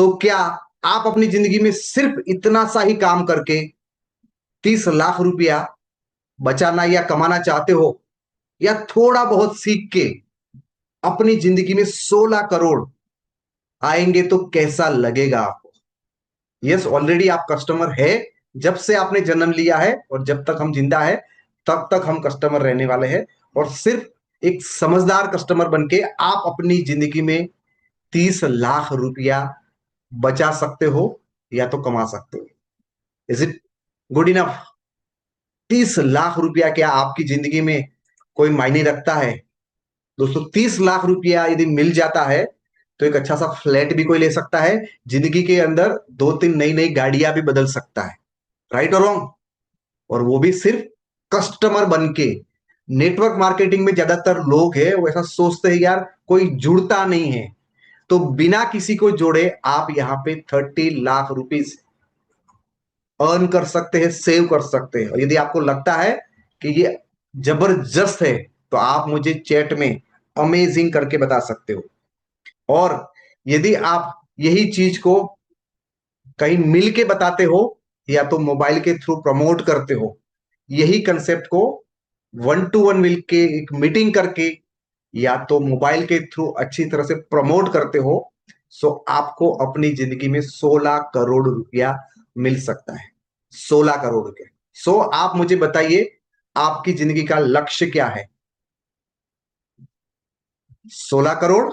तो क्या आप अपनी जिंदगी में सिर्फ इतना सा ही काम करके 30 लाख रुपया बचाना या कमाना चाहते हो, या थोड़ा बहुत सीख के अपनी जिंदगी में 16 करोड़ आएंगे तो कैसा लगेगा आपको? यस, ऑलरेडी आप कस्टमर है। जब से आपने जन्म लिया है और जब तक हम जिंदा है तब तक हम कस्टमर रहने वाले हैं। और सिर्फ एक समझदार कस्टमर बन के आप अपनी जिंदगी में 30 लाख रुपया बचा सकते हो या तो कमा सकते हो। Is it good enough? 30 lakh रुपया क्या आपकी जिंदगी में कोई मायने रखता है? दोस्तों, 30 लाख रुपया यदि मिल जाता है तो एक अच्छा सा फ्लैट भी कोई ले सकता है। जिंदगी के अंदर दो तीन नई नई गाड़ियां भी बदल सकता है। राइट और रॉन्ग? और वो भी सिर्फ कस्टमर बन के। नेटवर्क मार्केटिंग में ज्यादातर लोग हैं वो ऐसा सोचते हैं, यार कोई जुड़ता नहीं है, तो बिना किसी को जोड़े आप यहां पे 30 लाख रुपीज अर्न कर सकते हैं, सेव कर सकते हैं। और यदि आपको लगता है कि ये जबरदस्त है तो आप मुझे चैट में अमेजिंग करके बता सकते हो। और यदि आप यही चीज को कहीं मिल के बताते हो या तो मोबाइल के थ्रू प्रमोट करते हो, यही कंसेप्ट को 1 to 1 मिल के एक मीटिंग करके या तो मोबाइल के थ्रू अच्छी तरह से प्रमोट करते हो, सो आपको अपनी जिंदगी में 16 करोड़ रुपया मिल सकता है। 16 करोड़ रुपया। सो आप मुझे बताइए, आपकी जिंदगी का लक्ष्य क्या है? 16 करोड़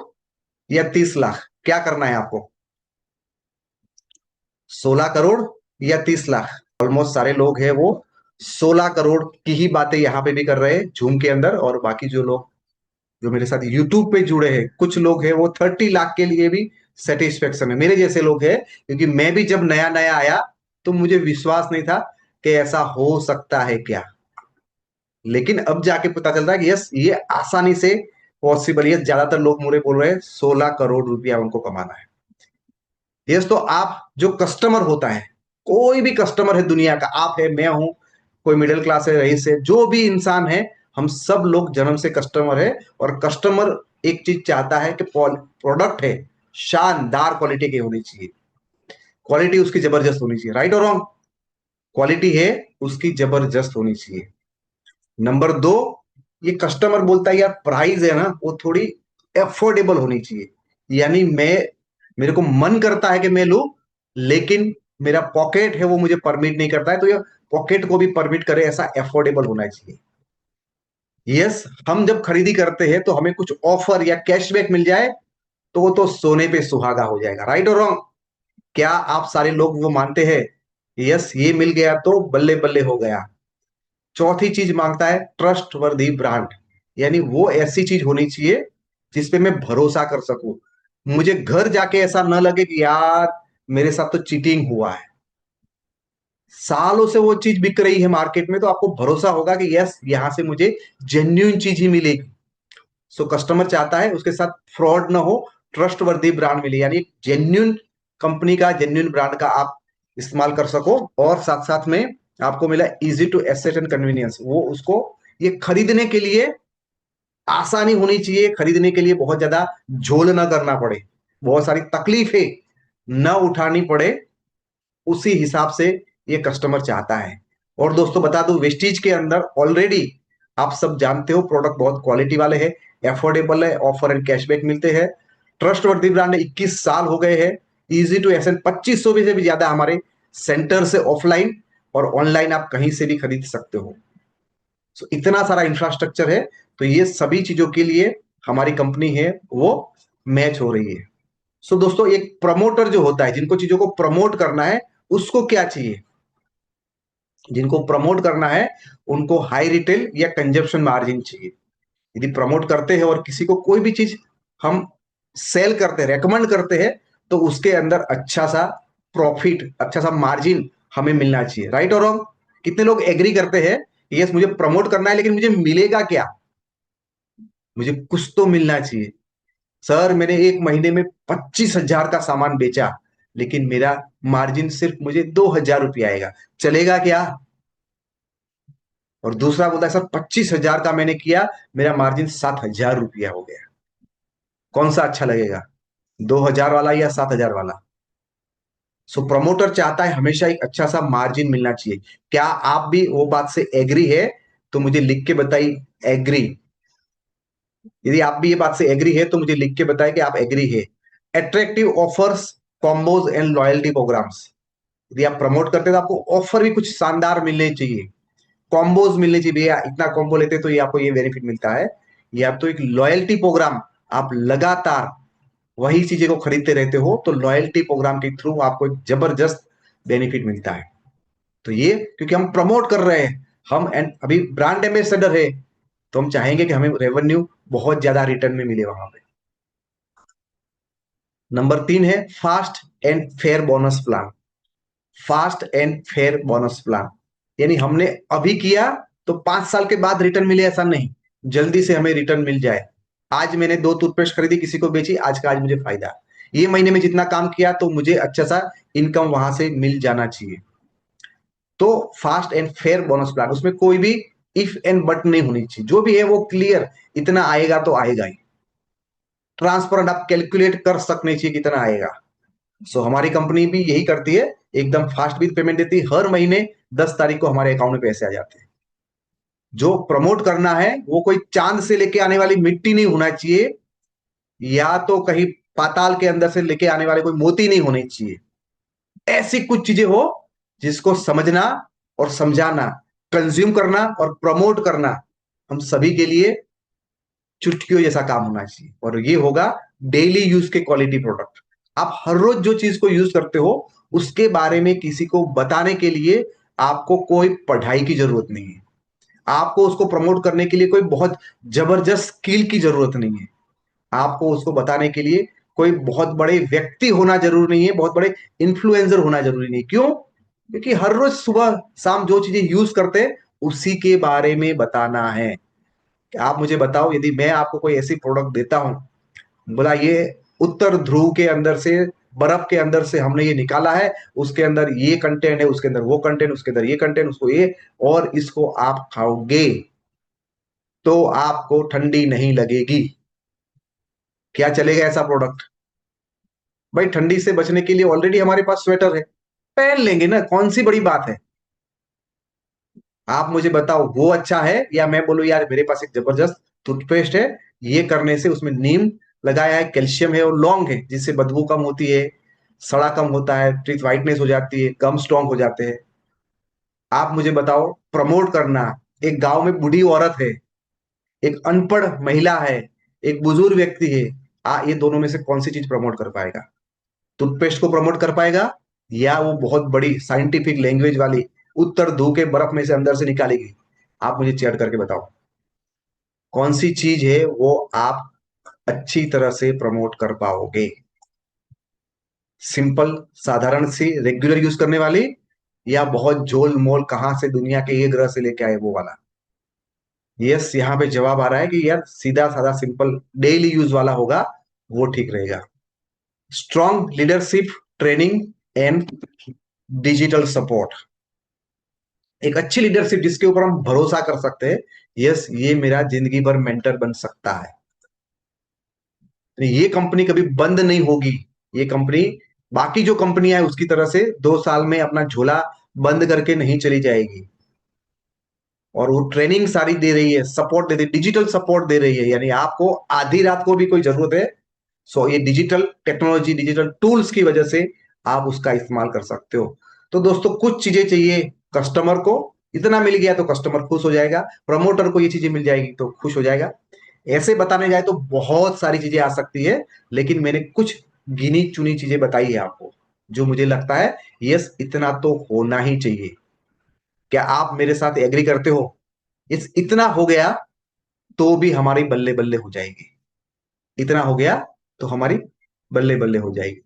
या 30 लाख? क्या करना है आपको? 16 करोड़ या 30 लाख? ऑलमोस्ट सारे लोग हैं वो 16 करोड़ की ही बातें यहां पे भी कर रहे हैं जूम के अंदर। और बाकी जो लोग जो मेरे साथ यूट्यूब पे जुड़े हैं, कुछ लोग हैं वो 30 लाख के लिए भी सेटिस्फेक्शन है। मेरे जैसे लोग हैं, क्योंकि मैं भी जब नया नया आया तो मुझे विश्वास नहीं था कि ऐसा हो सकता है क्या। लेकिन अब जाके पता चलता है कि यस, ये आसानी से पॉसिबल है। ज्यादातर लोग मुझे बोल रहे हैं 16 करोड़ रुपया उनको कमाना है। यस, तो आप जो कस्टमर होता है, कोई भी कस्टमर है दुनिया का, आप है, मैं हूं, कोई मिडिल क्लास है, रईस है, जो भी इंसान है, हम सब लोग जन्म से कस्टमर है। और कस्टमर एक चीज चाहता है कि प्रोडक्ट है शानदार क्वालिटी की होनी चाहिए। क्वालिटी उसकी जबरदस्त होनी चाहिए। राइट और रॉन्ग? क्वालिटी है उसकी जबरदस्त होनी चाहिए। नंबर दो, ये कस्टमर बोलता है यार प्राइस है ना वो थोड़ी एफोर्डेबल होनी चाहिए। यानी मेरे को मन करता है कि मैं लूं, लेकिन मेरा पॉकेट है वो मुझे परमिट नहीं करता है, तो ये पॉकेट को भी परमिट करे ऐसा एफोर्डेबल होना चाहिए। यस, हम जब खरीदी करते हैं तो हमें कुछ ऑफर या कैशबैक मिल जाए तो वो तो सोने पे सुहागा हो जाएगा। राइट और रॉन्ग? क्या आप सारे लोग वो मानते हैं? यस, ये मिल गया तो बल्ले बल्ले हो गया। चौथी चीज मांगता है ट्रस्ट वर्दी ब्रांड। यानी वो ऐसी चीज होनी चाहिए जिसपे मैं भरोसा कर सकूं। मुझे घर जाके ऐसा न लगे कि यार मेरे साथ तो चीटिंग हुआ है। सालों से वो चीज बिक रही है मार्केट में, तो आपको भरोसा होगा कि यस, यहां से मुझे जेन्यून चीज ही मिलेगी। सो कस्टमर चाहता है उसके साथ फ्रॉड ना हो, ट्रस्ट वर्दी ब्रांड मिले, यानी जेन्यून कंपनी का, जेन्यून ब्रांड का आप इस्तेमाल कर सको। और साथ साथ में आपको मिला इजी टू एसेट एंड कन्वीनियंस। वो उसको ये खरीदने के लिए आसानी होनी चाहिए, खरीदने के लिए बहुत ज्यादा झोल ना करना पड़े, बहुत सारी तकलीफें न उठानी पड़े, उसी हिसाब से ये कस्टमर चाहता है। और दोस्तों बता दूं, वेस्टीज के अंदर ऑलरेडी आप सब जानते हो प्रोडक्ट बहुत क्वालिटी वाले हैं, एफोर्डेबल है, ऑफर एंड कैशबैक मिलते हैं। ट्रस्ट वर्दी ब्रांड 21 साल हो गए हैं। इजी टू एसेंट 2500 से भी ज्यादा हमारे सेंटर से ऑफलाइन और ऑनलाइन आप कहीं से भी खरीद सकते हो। सो इतना सारा इंफ्रास्ट्रक्चर है, तो ये सभी चीजों के लिए हमारी कंपनी है वो मैच हो रही है। सो दोस्तों, एक प्रमोटर जो होता है, जिनको चीजों को प्रमोट करना है, उसको क्या चाहिए? जिनको प्रमोट करना है उनको हाई रिटेल या कंजप्शन मार्जिन चाहिए। यदि प्रमोट करते हैं और किसी को कोई भी चीज हम सेल करते हैं, रेकमेंड करते हैं, तो उसके अंदर अच्छा सा प्रॉफिट, अच्छा सा मार्जिन हमें मिलना चाहिए। राइट और रॉन्ग? कितने लोग एग्री करते हैं यस मुझे प्रमोट करना है लेकिन मुझे मिलेगा क्या? मुझे कुछ तो मिलना चाहिए। सर मैंने एक महीने में 25,000 का सामान बेचा, लेकिन मेरा मार्जिन सिर्फ मुझे 2,000 रुपया आएगा, चलेगा क्या? और दूसरा बोलता है सर 25,000 का मैंने किया, मेरा मार्जिन 7,000 रुपया हो गया। कौन सा अच्छा लगेगा? 2,000 वाला या 7,000 वाला? सो प्रमोटर चाहता है हमेशा एक अच्छा सा मार्जिन मिलना चाहिए। क्या आप भी वो बात से एग्री है? तो मुझे लिख के बताइए एग्री। यदि आप भी ये बात से एग्री है तो मुझे लिख के बताएं कि आप एग्री है। Attractive offers, combos and loyalty programs. यदि आप प्रमोट करते हैं तो आपको ऑफर भी कुछ शानदार मिलने चाहिए, कॉम्बोज मिलने चाहिए। भैया इतना कॉम्बो लेते तो ये आपको ये बेनिफिट मिलता है। ये आप तो एक लॉयल्टी प्रोग्राम, आप लगातार वही चीजें को खरीदते रहते हो तो लॉयल्टी प्रोग्राम के थ्रू आपको एक जबरदस्त बेनिफिट मिलता है। तो ये क्योंकि हम प्रमोट कर रहे हैं, हम अभी ब्रांड एम्बेसडर है, तो हम चाहेंगे कि हमें रेवेन्यू बहुत ज्यादा रिटर्न में मिले वहां पे। नंबर 3 है fast and fair bonus plan. Fast and fair bonus plan यानी हमने अभी किया तो 5 साल के बाद रिटर्न मिले ऐसा नहीं, जल्दी से हमें रिटर्न मिल जाए। आज मैंने 2 टूथपेस्ट खरीदी, किसी को बेची, आज का आज मुझे फायदा। ये महीने में जितना काम किया तो मुझे अच्छा सा इनकम वहां से मिल जाना चाहिए। तो fast and fair bonus plan, उसमें कोई भी इफ एंड बट नहीं होनी चाहिए, जो भी है वो क्लियर, इतना आएगा तो आएगा ही। ट्रांसपेरेंट, आप कैलकुलेट कर सकने चाहिए कितना आएगा। सो हमारी कंपनी भी यही करती है, एकदम फास्ट भी पेमेंट देती है। हर महीने 10 तारीख को हमारे अकाउंट में पैसे आ जाते हैं। जो प्रमोट करना है वो कोई चांद से लेके आने वाली मिट्टी नहीं होना चाहिए, या तो कहीं पाताल के अंदर से लेके आने वाले कोई मोती नहीं होने चाहिए। ऐसी कुछ चीजें हो जिसको समझना और समझाना, कंज्यूम करना और प्रमोट करना हम सभी के लिए चुटकियों जैसा काम होना चाहिए। और ये होगा डेली यूज के क्वालिटी प्रोडक्ट। आप हर रोज जो चीज को यूज करते हो उसके बारे में किसी को बताने के लिए आपको कोई पढ़ाई की जरूरत नहीं है। आपको उसको प्रमोट करने के लिए कोई बहुत जबरदस्त स्किल की जरूरत नहीं है। आपको उसको बताने के लिए कोई बहुत बड़े व्यक्ति होना जरूरी नहीं है, बहुत बड़े इन्फ्लुएंसर होना जरूरी नहीं। क्यों? क्योंकि हर रोज सुबह शाम जो चीजें यूज करते हैं उसी के बारे में बताना है। कि आप मुझे बताओ, यदि मैं आपको कोई ऐसी प्रोडक्ट देता हूं, बोला ये उत्तर ध्रुव के अंदर से, बर्फ के अंदर से हमने ये निकाला है, उसके अंदर ये कंटेंट है, उसके अंदर वो कंटेंट, उसके अंदर ये कंटेंट, उसको ये, और इसको आप खाओगे तो आपको ठंडी नहीं लगेगी। क्या चलेगा ऐसा प्रोडक्ट? भाई ठंडी से बचने के लिए ऑलरेडी हमारे पास स्वेटर है, पहन लेंगे ना, कौन सी बड़ी बात है। आप मुझे बताओ वो अच्छा है या मैं बोलूं यार मेरे पास एक जबरदस्त टूथपेस्ट है, ये करने से उसमें नीम लगाया है, कैल्शियम है और लौंग है, जिससे बदबू कम होती है, सड़ा कम होता है, टीथ व्हाइटनेस हो जाती है, गम स्ट्रांग हो जाते हैं। आप मुझे बताओ प्रमोट करना, एक गांव में बूढ़ी औरत है, एक अनपढ़ महिला है, एक बुजुर्ग व्यक्ति है, ये दोनों में से कौन सी चीज प्रमोट कर पाएगा? टूथपेस्ट को प्रमोट कर पाएगा या वो बहुत बड़ी साइंटिफिक लैंग्वेज वाली उत्तर ध्रुव के बर्फ में से अंदर से निकालेगी? आप मुझे चैट करके बताओ कौन सी चीज है वो आप अच्छी तरह से प्रमोट कर पाओगे। सिंपल, साधारण सी रेगुलर यूज करने वाली, या बहुत झोल मोल कहां से दुनिया के ये ग्रह से लेके आए वो वाला? यस, यहाँ पे जवाब आ रहा है कि यार सीधा साधा सिंपल डेली यूज वाला होगा, वो ठीक रहेगा। Strong leadership training and digital support. एक अच्छी लीडरशिप जिसके ऊपर हम भरोसा कर सकते हैं, यस ये मेरा जिंदगी भर मेंटर बन सकता है। ये कंपनी कभी बंद नहीं होगी। ये कंपनी बाकी जो कंपनियां है उसकी तरह से 2 साल में अपना झोला बंद करके नहीं चली जाएगी। और वो ट्रेनिंग सारी दे रही है, सपोर्ट दे रही है, डिजिटल सपोर्ट दे रही है, यानी आपको आधी रात को भी कोई जरूरत है, सो ये डिजिटल टेक्नोलॉजी, डिजिटल टूल्स की वजह से आप उसका इस्तेमाल कर सकते हो। तो दोस्तों कुछ चीजें चाहिए कस्टमर को, इतना मिल गया तो कस्टमर खुश हो जाएगा, प्रमोटर को ये चीजें मिल जाएगी तो खुश हो जाएगा। ऐसे बताने जाए तो बहुत सारी चीजें आ सकती है, लेकिन मैंने कुछ गिनी चुनी चीजें बताई है आपको, जो मुझे लगता है यस इतना तो होना ही चाहिए। क्या आप मेरे साथ एग्री करते हो? इस इतना हो गया तो भी हमारी बल्ले बल्ले हो जाएगी। इतना हो गया तो हमारी बल्ले बल्ले हो जाएगी।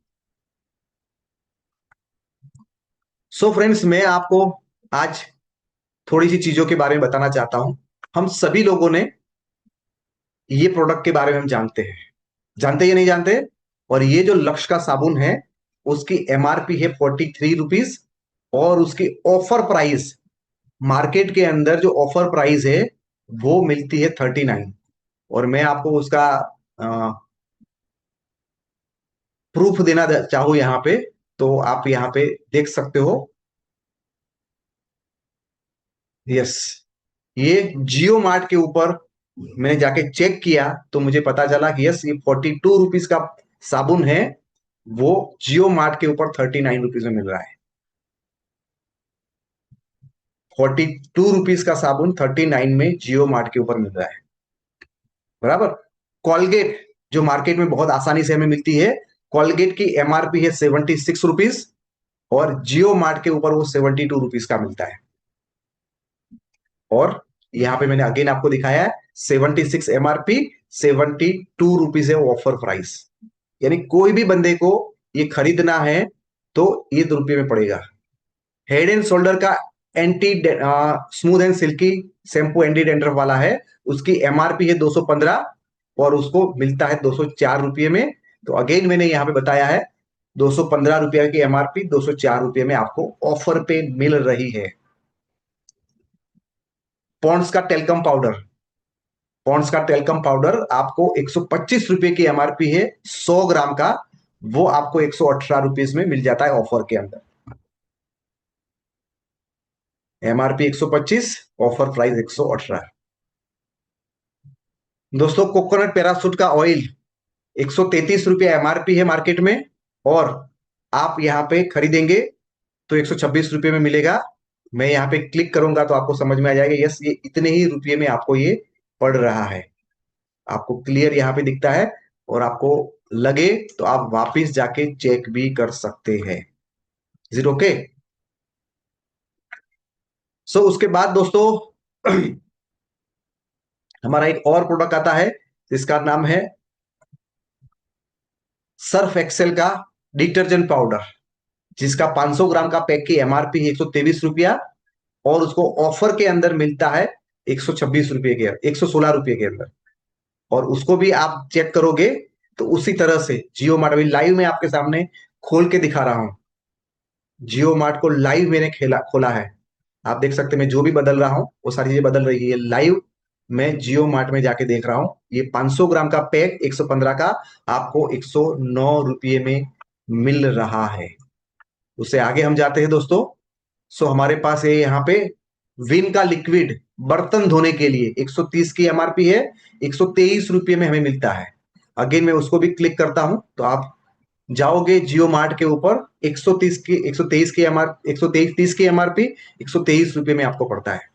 सो फ्रेंड्स, मैं आपको आज थोड़ी सी चीजों के बारे में बताना चाहता हूं। हम सभी लोगों ने ये प्रोडक्ट के बारे में हम जानते हैं, जानते या नहीं जानते? और ये जो लक्ष्य का साबुन है उसकी एमआरपी है 43 रुपीज, और उसकी ऑफर प्राइस, मार्केट के अंदर जो ऑफर प्राइस है वो मिलती है 39। और मैं आपको उसका प्रूफ देना चाहूँ यहाँ पे, तो आप यहाँ पे देख सकते हो। यस, ये जियो मार्ट के ऊपर मैंने जाके चेक किया तो मुझे पता चला कि यस, ये 42 रुपीज का साबुन है, वो जियो मार्ट के ऊपर 39 रुपीज में मिल रहा है। 42 रुपीज का साबुन 39 में जियो मार्ट के ऊपर मिल रहा है। बराबर। कॉलगेट जो मार्केट में बहुत आसानी से हमें मिलती है, कॉलगेट की एमआरपी है 76 रुपीज, और जियो मार्ट के ऊपर वो 72 रुपीज का मिलता है। और यहाँ पे मैंने अगेन आपको दिखाया है 76 एमआरपी, 72 रुपीज है ऑफर प्राइस। यानी कोई भी बंदे को ये खरीदना है तो ये 2 रुपये में पड़ेगा। हेड एंड शोल्डर का anti smooth and silkie shampoo anti dandruff वाला है, उसकी एमआरपी है 215, और उसको मिलता है 204 रुपये में। तो अगेन मैंने यहाँ पे बताया है 215 रुपये की एमआरपी 204 रुपये में आपको ऑफर पे मिल रही है। पॉन्ड्स का टेल्कम पाउडर, पॉन्ड्स का टेल्कम पाउडर आपको 125 रुपये की एमआरपी है 100 ग्राम का, वो आपको 118 रुपीज में मिल जाता है ऑफर के अंदर। MRP 125, offer price 118। दोस्तों कोकोनट पैराशूट का ऑयल 133 रुपये एमआरपी है मार्केट में, और आप यहाँ पे खरीदेंगे तो 126 रुपये में मिलेगा। मैं यहाँ पे क्लिक करूंगा तो आपको समझ में आ जाएगा, यस, ये इतने ही रुपये में आपको ये पड़ रहा है। आपको क्लियर यहाँ पे दिखता है, और आपको लगे तो आप वापिस जाके चेक भी कर सकते हैं। Is it okay? सो उसके बाद दोस्तों हमारा एक और प्रोडक्ट आता है जिसका नाम है सर्फ एक्सेल का डिटर्जेंट पाउडर, जिसका 500 ग्राम का पैक की एमआरपी है 123 रुपया, और उसको ऑफर के अंदर मिलता है 126 रुपये के, 116 रुपये के अंदर। और उसको भी आप चेक करोगे तो उसी तरह से जियो मार्ट में लाइव में आपके सामने खोल के दिखा रहा हूं। जियो मार्ट को लाइव मैंने खेला खोला है, आप देख सकते हैं मैं जो भी बदल रहा हूं वो सारी चीजें बदल रही है लाइव। मैं जियो मार्ट में जाके देख रहा हूं, ये 500 ग्राम का पैक 115 का आपको 109 रुपये में मिल रहा है। उससे आगे हम जाते हैं दोस्तों। सो हमारे पास है यहाँ पे विन का लिक्विड बर्तन धोने के लिए 130 की एमआरपी है, 123 रुपये में हमें मिलता है। अगेन मैं उसको भी क्लिक करता हूं तो आप जाओगे जियो मार्ट के ऊपर, 130 की 123 की एमआर 123 की एमआरपी 123 रुपये में आपको पड़ता है।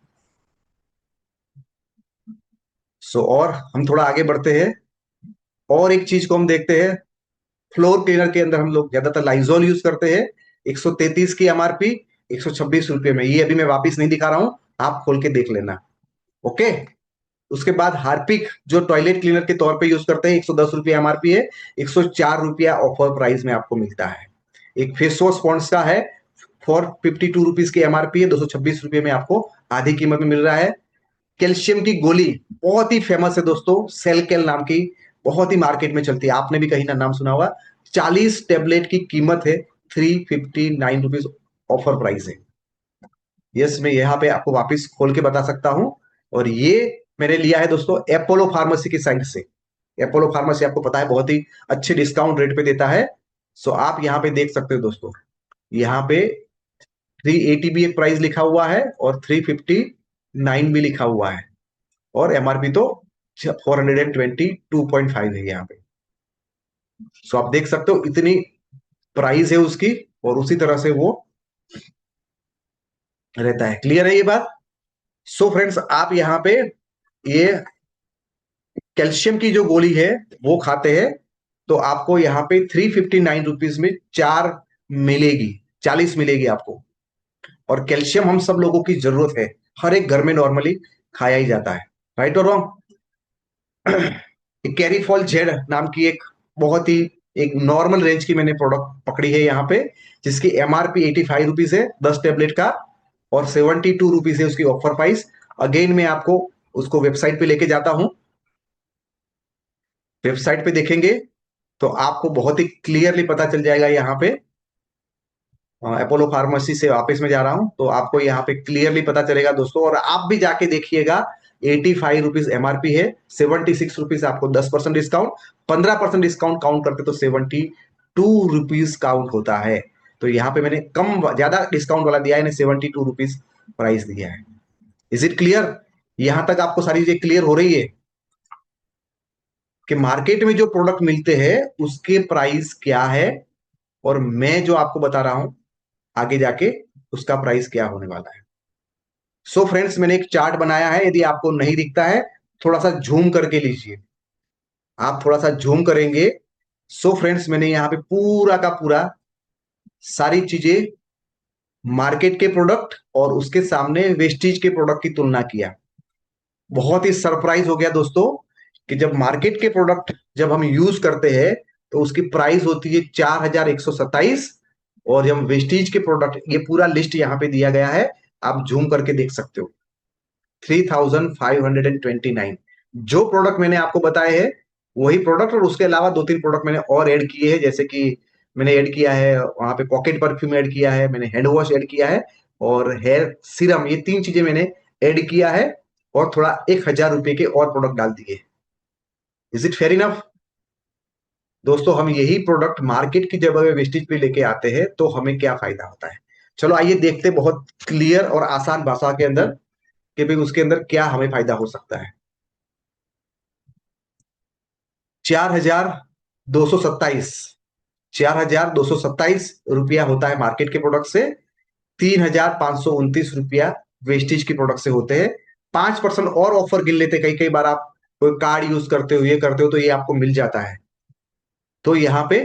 सो और हम थोड़ा आगे बढ़ते हैं, और एक चीज को हम देखते हैं। फ्लोर क्लीनर के अंदर हम लोग ज्यादातर लाइजॉल यूज करते हैं, 133 की एमआरपी 126 रुपये में। ये अभी मैं वापिस नहीं दिखा रहा हूं, आप खोल के देख लेना। ओके। उसके बाद हार्पिक जो टॉयलेट क्लीनर के तौर पे यूज करते हैं, 110 रुपये एमआरपी है, 104 रुपया ऑफर प्राइस में आपको मिलता है। एक फेस वॉश पॉन्ड्स का है, फॉर 52 रुपीज की एमआरपी है, 226 रुपये में आपको आधी कीमत में मिल रहा है। कैल्शियम की गोली बहुत ही फेमस है दोस्तों, सेलकेल नाम की, बहुत ही मार्केट में चलती है, आपने भी कहीं ना नाम सुना होगा। 40 टेबलेट की कीमत है 359 रुपीज ऑफर प्राइस है। यस, मैं यहाँ पे आपको वापस खोल के बता सकता हूं। और ये मैंने लिया है दोस्तों अपोलो फार्मेसी की साइट से। अपोलो फार्मेसी आपको पता है बहुत ही अच्छे डिस्काउंट रेट पे देता है। सो आप यहाँ पे देख सकते हो दोस्तों, यहाँ पे 380 भी एक प्राइस लिखा हुआ है, और 359 भी लिखा हुआ है, और एमआरपी तो 422.5 है यहाँ पे। सो आप देख सकते हो इतनी प्राइस है उसकी, और उसी तरह से वो रहता है। क्लियर है ये बात? सो फ्रेंड्स, आप यहाँ पे ये कैल्शियम की जो गोली है वो खाते हैं तो आपको यहाँ पे 359 रुपीज में 4 मिलेगी, 40 मिलेगी आपको। और कैल्शियम हम सब लोगों की जरूरत है, हर एक घर में नॉर्मली खाया ही जाता है। राइट और रॉन्ग? कैरीफॉल जेड नाम की एक बहुत ही एक नॉर्मल रेंज की मैंने प्रोडक्ट पकड़ी है यहाँ पे, जिसकी एमआरपी 85 रुपीज है 10 टेबलेट का, और 72 रुपीज है उसकी ऑफर प्राइस। अगेन मैं आपको उसको वेबसाइट पे लेके जाता हूं। वेबसाइट पे देखेंगे तो आपको बहुत ही क्लियरली पता चल जाएगा। यहाँ पे अपोलो फार्मेसी से वापस में जा रहा हूं तो आपको यहाँ पे क्लियरली पता चलेगा दोस्तों, और आप भी जाके देखिएगा। 85 रुपीज एमआरपी है, 76 रुपीज आपको 10% डिस्काउंट, 15% डिस्काउंट काउंट करते तो 72 रुपीज काउंट होता है। तो यहाँ पे मैंने कम ज्यादा डिस्काउंट वाला दिया है, 72 रुपीज प्राइस दिया है। Is it clear? यहां तक आपको सारी चीजें क्लियर हो रही है कि मार्केट में जो प्रोडक्ट मिलते हैं उसके प्राइस क्या है, और मैं जो आपको बता रहा हूं आगे जाके उसका प्राइस क्या होने वाला है। सो फ्रेंड्स, मैंने एक चार्ट बनाया है, यदि आपको नहीं दिखता है थोड़ा सा जूम करके लीजिए। आप थोड़ा सा जूम करेंगे। सो फ्रेंड्स, मैंने यहाँ पे पूरा का पूरा सारी चीजें मार्केट के प्रोडक्ट और उसके सामने वेस्टीज के प्रोडक्ट की तुलना किया। बहुत ही सरप्राइज हो गया दोस्तों कि जब मार्केट के प्रोडक्ट जब हम यूज करते हैं तो उसकी प्राइस होती है 4127, और जब वेस्टीज के प्रोडक्ट, ये पूरा लिस्ट यहाँ पे दिया गया है, आप जूम करके देख सकते हो, 3529। जो प्रोडक्ट मैंने आपको बताए हैं वही प्रोडक्ट, और उसके अलावा दो तीन प्रोडक्ट मैंने और ऐड किए हैं, जैसे कि मैंने ऐड किया है वहां पे पॉकेट परफ्यूम ऐड किया है, मैंने हैंड वॉश ऐड किया है, और हेयर सीरम, ये तीन चीजें मैंने ऐड किया है, और थोड़ा 1000 रुपए के और प्रोडक्ट डाल दिए। Is it fair enough? दोस्तों, हम यही प्रोडक्ट मार्केट की जगह वेस्टेज पे लेके आते हैं तो हमें क्या फायदा होता है। चलो आइए देखते बहुत क्लियर और आसान भाषा के अंदर कि भाई उसके अंदर क्या हमें फायदा हो सकता है। 4227, 4227 रुपया होता है मार्केट के प्रोडक्ट से, 3529 रुपया वेस्टेज के प्रोडक्ट से होते हैं। 5% और ऑफर गिन लेते, कई कई बार आप कोई कार्ड यूज करते हो, ये करते हो, तो ये आपको मिल जाता है। तो यहाँ पे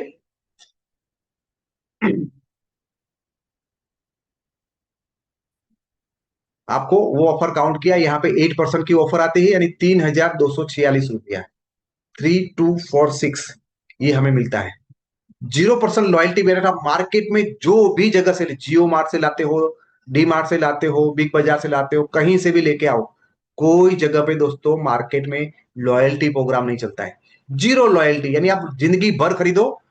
आपको वो ऑफर काउंट किया, यहाँ पे 8% की ऑफर आती है, यानी 3246 रुपया, 3246, ये हमें मिलता है। 0% लॉयल्टी बेनिफिट आप मार्केट में जो भी जगह से, जियो मार्ट से लाते हो, डी मार्ट से लाते हो, बिग बाजार से लाते हो, कहीं से भी लेके आओ, कोई जगह पे दोस्तों मार्केट में लॉयल्टी प्रोग्राम नहीं चलता है। जीरो लॉयल्टी, यानी आप जिंदगी भर खरीदो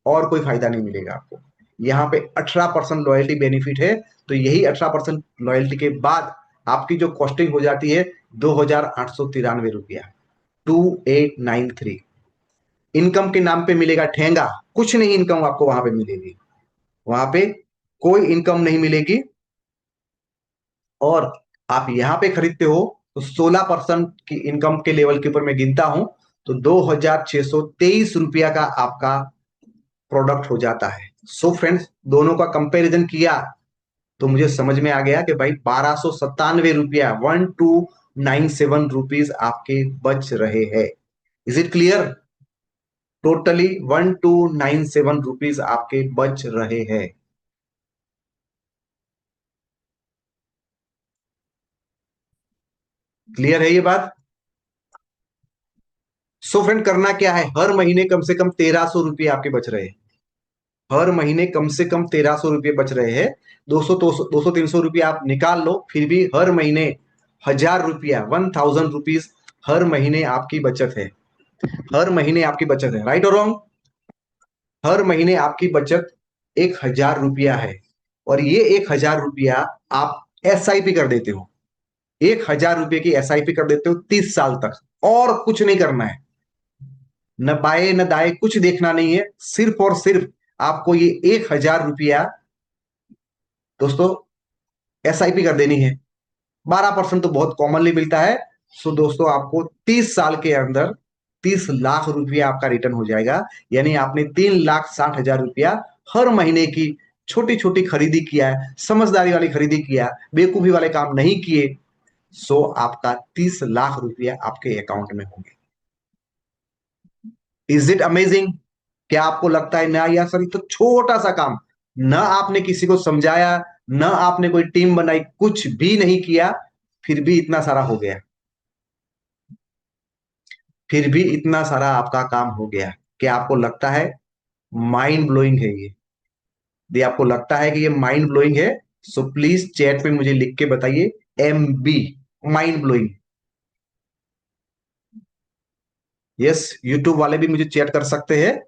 और कोई फायदा नहीं मिलेगा आपको। यहाँ पे 18% लॉयल्टी बेनिफिट है, तो यही 18% लॉयल्टी के बाद आपकी जो कॉस्टिंग हो जाती है 2893 रुपया, 2893। इनकम के नाम पे मिलेगा ठेंगा, कुछ नहीं इनकम आपको वहां पे मिलेगी, वहां पे कोई इनकम नहीं मिलेगी। और आप यहाँ पे खरीदते हो तो 16% की इनकम के लेवल के ऊपर मैं गिनता हूं, तो 2623 रुपया का आपका प्रोडक्ट हो जाता है। सो फ्रेंड्स, दोनों का कंपैरिजन किया तो मुझे समझ में आ गया कि भाई 1297 रुपया, 1297 रुपीज आपके बच रहे हैं। Is it clear? Totally 1297 rupees आपके बच रहे हैं। क्लियर है ये बात? सो फ्रेंड, करना क्या है, हर महीने कम से कम 1300 रुपये आपके बच रहे हैं। हर महीने कम से कम 1300 रुपये बच रहे हैं। 200 200 300 रुपये आप निकाल लो, फिर भी हर महीने 1000 रुपया, 1000 रुपीज हर महीने आपकी बचत है। हर महीने आपकी बचत है, राइट और रॉन्ग? हर महीने आपकी बचत 1000 रुपया है, और ये 1000 रुपया आप SIP कर देते हो। 1000 रुपये की SIP कर देते हो 30 साल तक, और कुछ नहीं करना है, न बाएं न दाएं कुछ देखना नहीं है, सिर्फ और सिर्फ आपको ये 1000 रुपया दोस्तों SIP कर देनी है। 12% तो बहुत कॉमनली मिलता है। सो दोस्तों, आपको 30 साल के अंदर 30 लाख रुपया आपका रिटर्न हो जाएगा, यानी आपने 3,60,000 रुपया हर महीने की छोटी छोटी खरीदी किया है, समझदारी वाली खरीदी किया, बेवकूफी वाले काम नहीं किए। सो आपका 30 लाख रुपया आपके अकाउंट में होंगे। Is it amazing? क्या आपको लगता है ना यार सर, ये तो छोटा सा काम, ना आपने किसी को समझाया, ना आपने कोई टीम बनाई, कुछ भी नहीं किया, फिर भी इतना सारा हो गया, फिर भी इतना सारा आपका काम हो गया? क्या आपको लगता है माइंड ब्लोइंग है ये? यदि आपको लगता है कि ये माइंड ब्लोइंग है, सो प्लीज चैट पे मुझे लिख के बताइए MB, mind blowing. Yes, YouTube वाले भी मुझे चैट कर सकते हैं,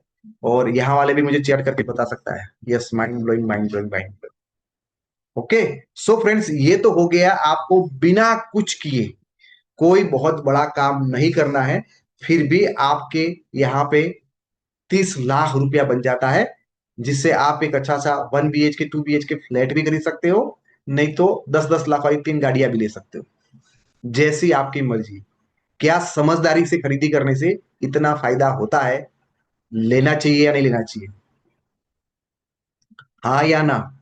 और यहाँ वाले भी मुझे चैट करके बता सकता है, yes, mind blowing, mind blowing, mind blowing. Okay. So friends, ये तो हो गया आपको बिना कुछ किए, कोई बहुत बड़ा काम नहीं करना है, फिर भी आपके यहाँ पे 30 लाख रुपया बन जाता है। जिससे आप एक अच्छा सा 1 BHK 2 BHK फ्लैट भी खरीद सकते हो, नहीं तो 10-10 लाख वाली 3 गाड़ियां भी ले सकते हो, जैसी आपकी मर्जी। क्या समझदारी से खरीदी करने से इतना फायदा होता है, लेना चाहिए या नहीं लेना चाहिए? हाँ या ना?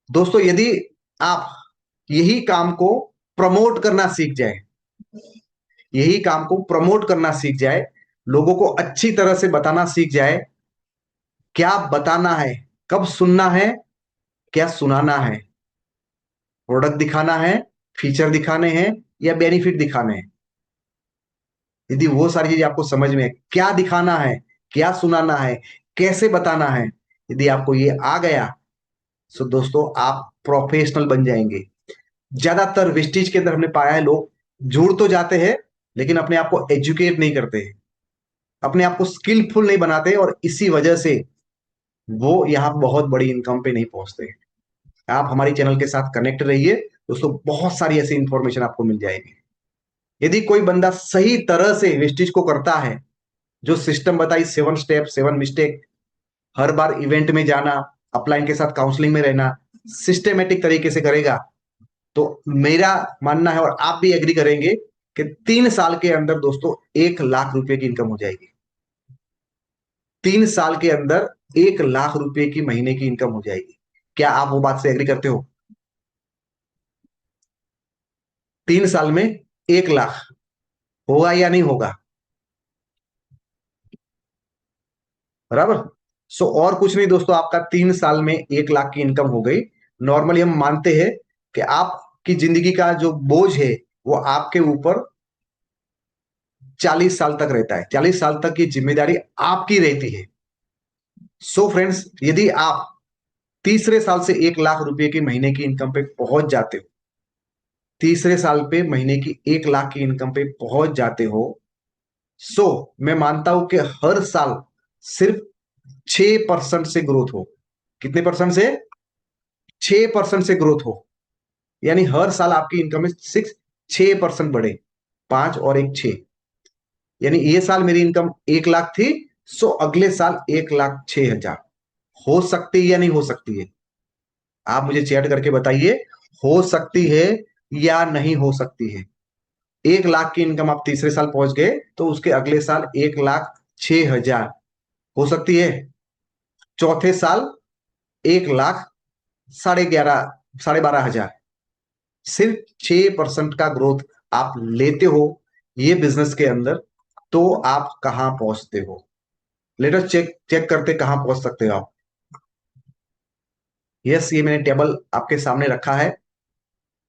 दोस्तों, यदि आप यही काम को प्रमोट करना सीख जाए, यही काम को प्रमोट करना सीख जाए, लोगों को अच्छी तरह से बताना सीख जाए, क्या बताना है, कब सुनना है, क्या सुनाना है, प्रोडक्ट दिखाना है, फीचर दिखाने हैं या बेनिफिट दिखाने हैं, यदि वो सारी चीजें आपको समझ में है, क्या दिखाना है, क्या सुनाना है, कैसे बताना है, यदि आपको ये आ गया, तो दोस्तों आप प्रोफेशनल बन जाएंगे। ज्यादातर वेस्टीज के अंदर हमने पाया है, लोग जुड़ तो जाते हैं लेकिन अपने आप को एजुकेट नहीं करते, अपने आप को स्किलफुल नहीं बनाते, और इसी वजह से वो यहाँ बहुत बड़ी इनकम पे नहीं पहुंचते। आप हमारी चैनल के साथ कनेक्ट रहिए दोस्तों, बहुत सारी ऐसी इंफॉर्मेशन आपको मिल जाएगी। यदि कोई बंदा सही तरह से वेस्टीज को करता है, जो सिस्टम बताई, 7 स्टेप 7 मिस्टेक, हर बार इवेंट में जाना, अपलाइन के साथ काउंसलिंग में रहना, सिस्टेमेटिक तरीके से करेगा, तो मेरा मानना है, और आप भी एग्री करेंगे, कि 3 साल के अंदर दोस्तों 1 लाख रुपए की इनकम हो जाएगी। 3 साल के अंदर 1 लाख रुपए की महीने की इनकम हो जाएगी। क्या आप वो बात से एग्री करते हो? 3 साल में 1 लाख होगा या नहीं होगा? बराबर। और कुछ नहीं दोस्तों, आपका 3 साल में 1 लाख की इनकम हो गई। नॉर्मली हम मानते हैं कि आपकी जिंदगी का जो बोझ है वो आपके ऊपर 40 साल तक रहता है, 40 साल तक की जिम्मेदारी आपकी रहती है। फ्रेंड्स, यदि आप तीसरे साल से 1 लाख रुपए की महीने की इनकम पे पहुंच जाते हो, तीसरे साल पे महीने की 1 लाख की इनकम पे पहुंच जाते हो, मैं मानता हूं कि हर साल सिर्फ 6% से ग्रोथ हो। कितने परसेंट से? 6% से ग्रोथ हो, यानी हर साल आपकी इनकम में 6% बढ़े। 5 और 1 6, यानी ये साल मेरी इनकम 1 लाख थी, अगले साल 1,06,000 हो सकती है या नहीं हो सकती है? आप मुझे चैट करके बताइए, हो सकती है या नहीं हो सकती है? 1 लाख की इनकम आप तीसरे साल पहुंच गए, तो उसके अगले साल 1,06,000 हो सकती है। चौथे साल 1,11,500 12,500। सिर्फ 6% का ग्रोथ आप लेते हो ये बिजनेस के अंदर, तो आप कहां पहुंचते हो? लेट अस चेक चेक करते कहां पहुंच सकते हो आप। यस, ये मैंने टेबल आपके सामने रखा है।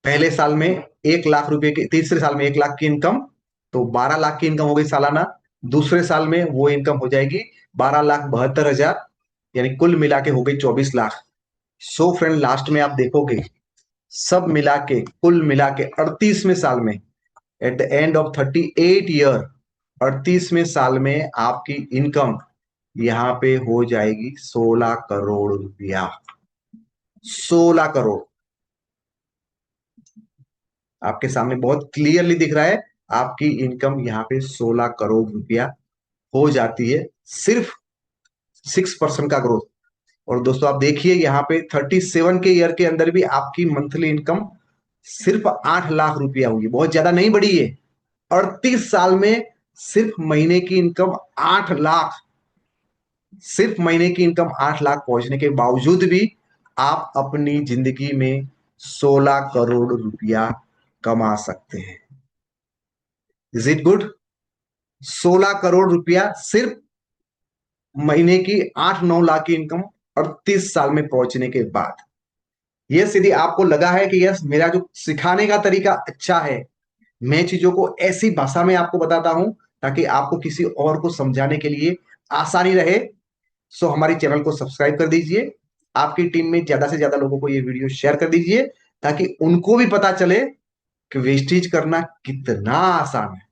पहले साल में 1 लाख रुपए की, तीसरे साल में 1 लाख की इनकम, तो 12 लाख की इनकम हो गई सालाना। दूसरे साल में वो इनकम हो जाएगी 12,72,000, यानी कुल मिला के हो गई 24 लाख। फ्रेंड, लास्ट में आप देखोगे, सब मिला के, कुल मिला के 38वें साल में, at the end of 38 year, 38वें साल में आपकी इनकम यहां पे हो जाएगी 16 करोड़ रुपया। 16 करोड़ आपके सामने बहुत क्लियरली दिख रहा है। आपकी इनकम यहाँ पे 16 करोड़ रुपया हो जाती है, सिर्फ 6% का ग्रोथ। और दोस्तों आप देखिए, यहाँ पे 37 के ईयर के अंदर भी आपकी मंथली इनकम सिर्फ 8 लाख रुपया हुई, बहुत ज्यादा नहीं बढ़ी है। 38 साल में सिर्फ महीने की इनकम 8 लाख, सिर्फ महीने की इनकम 8 लाख पहुंचने के बावजूद भी आप अपनी जिंदगी में 16 करोड़ रुपया कमा सकते हैं। Is it good? 16 करोड़ रुपया सिर्फ महीने की 8-9 लाख की इनकम 38 साल में पहुंचने के बाद। यस, यदि आपको लगा है कि यस मेरा जो सिखाने का तरीका अच्छा है, मैं चीजों को ऐसी भाषा में आपको बताता हूं ताकि आपको किसी और को समझाने के लिए आसानी रहे, हमारी चैनल को सब्सक्राइब कर दीजिए। आपकी टीम में ज्यादा से ज्यादा लोगों को ये वीडियो शेयर कर दीजिए, ताकि उनको भी पता चले कि वेस्टेज करना कितना आसान है।